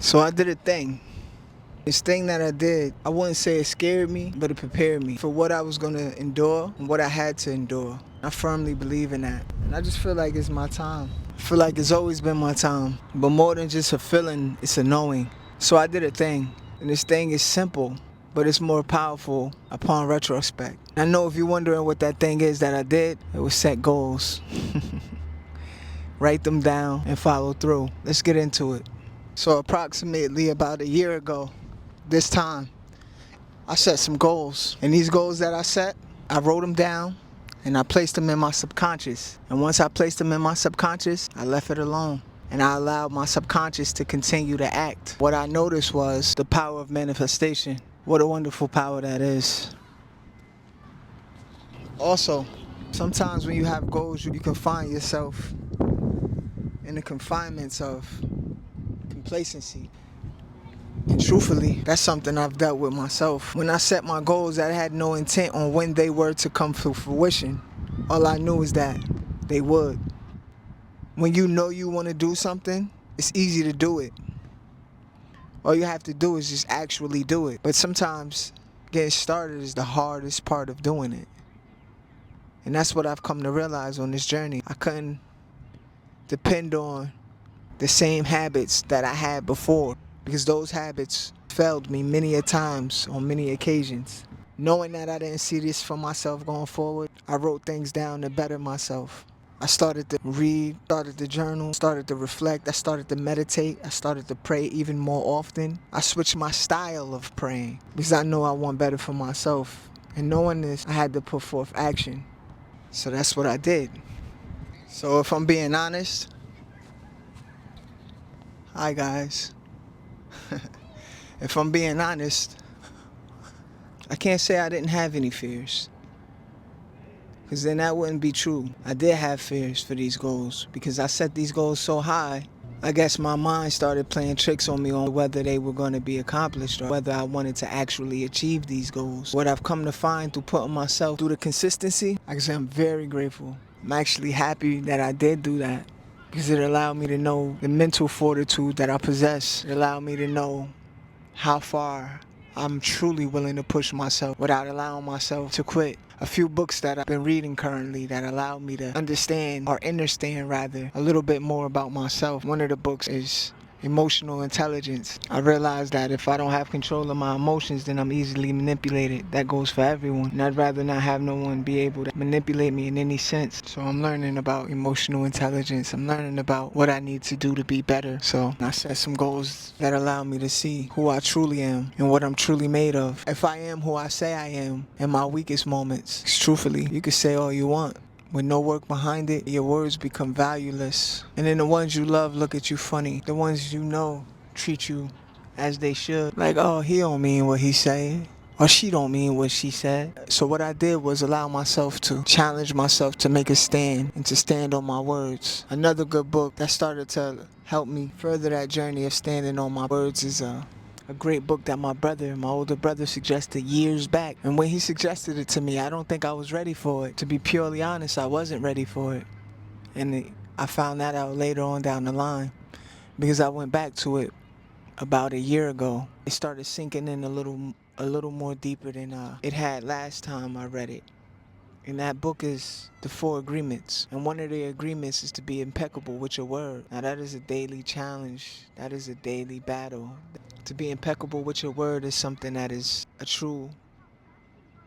So I did a thing. This thing that I did, I wouldn't say it scared me, but it prepared me for what I was gonna endure and what I had to endure. I firmly believe in that. And I just feel like it's my time. I feel like it's always been my time. But more than just a feeling, it's a knowing. So I did a thing. And this thing is simple, but it's more powerful upon retrospect. I know if you're wondering what that thing is that I did, it was set goals. Write them down and follow through. Let's get into it. So approximately about a year ago, this time, I set some goals. And these goals that I set, I wrote them down and I placed them in my subconscious. And once I placed them in my subconscious, I left it alone. And I allowed my subconscious to continue to act. What I noticed was the power of manifestation. What a wonderful power that is. Also, sometimes when you have goals, you can find yourself in the confinements of complacency. And truthfully, that's something I've dealt with myself. When I set my goals, I had no intent on when they were to come to fruition. All I knew is that they would. When you know you want to do something, it's easy to do it. All you have to do is just actually do it. But sometimes getting started is the hardest part of doing it. And that's what I've come to realize on this journey. I couldn't depend on the same habits that I had before, because those habits failed me many a times on many occasions. Knowing that I didn't see this for myself going forward, I wrote things down to better myself. I started to read, started to journal, started to reflect, I started to meditate, I started to pray even more often. I switched my style of praying because I know I want better for myself. And knowing this, I had to put forth action. So that's what I did. So if I'm being honest, hi guys. If I'm being honest, I can't say I didn't have any fears, because then that wouldn't be true. I did have fears for these goals because I set these goals so high. I guess my mind started playing tricks on me on whether they were going to be accomplished or whether I wanted to actually achieve these goals. What I've come to find through putting myself through the consistency, I can say I'm very grateful. I'm actually happy that I did do that because it allowed me to know the mental fortitude that I possess. It allowed me to know how far I'm truly willing to push myself without allowing myself to quit. A few books that I've been reading currently that allow me to understand, or understand rather, a little bit more about myself. One of the books is Emotional Intelligence. I realized that if I don't have control of my emotions, then I'm easily manipulated. That goes for everyone. And I'd rather not have no one be able to manipulate me in any sense. So I'm learning about emotional intelligence. I'm learning about what I need to do to be better. So I set some goals that allow me to see who I truly am and what I'm truly made of. If I am who I say I am in my weakest moments, 'cause truthfully, you can say all you want. With no work behind it, your words become valueless. And then the ones you love look at you funny. The ones you know treat you as they should. Like, oh, he don't mean what he's saying. Or she don't mean what she said. So what I did was allow myself to challenge myself to make a stand and to stand on my words. Another good book that started to help me further that journey of standing on my words is a great book that my older brother, suggested years back. And when he suggested it to me, I don't think I was ready for it. To be purely honest, I wasn't ready for it. And I found that out later on down the line because I went back to it about a year ago. It started sinking in a little more deeper than it had last time I read it. And that book is the 4 agreements. And one of the agreements is to be impeccable with your word. Now that is a daily challenge. That is a daily battle. To be impeccable with your word is something that is a true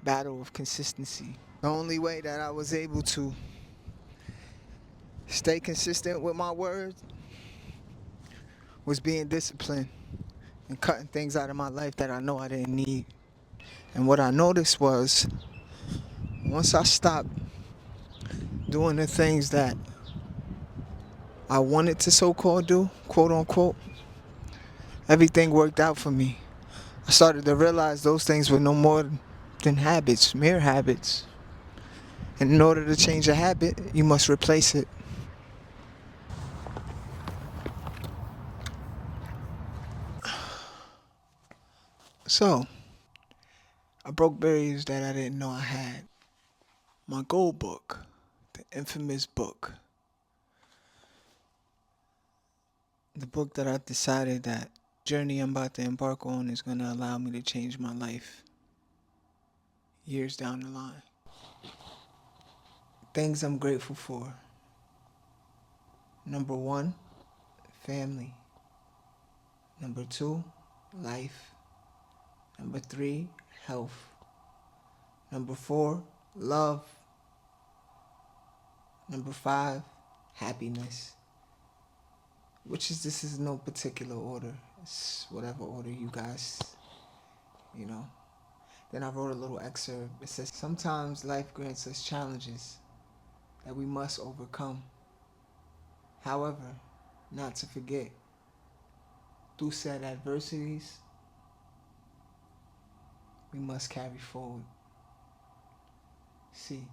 battle of consistency. The only way that I was able to stay consistent with my word was being disciplined and cutting things out of my life that I know I didn't need. And what I noticed was once I stopped doing the things that I wanted to so-called do, quote unquote, everything worked out for me. I started to realize those things were no more than habits, mere habits. And in order to change a habit, you must replace it. So, I broke barriers that I didn't know I had. My goal book, the infamous book. The book that I decided that journey I'm about to embark on is going to allow me to change my life years down the line. Things I'm grateful for. Number 1, family. Number 2, life. Number 3, health. Number 4, love. Number 5, happiness. This is no particular order. It's whatever order you guys, you know. Then I wrote a little excerpt. It says, sometimes life grants us challenges that we must overcome. However, not to forget, through said adversities, we must carry forward. See.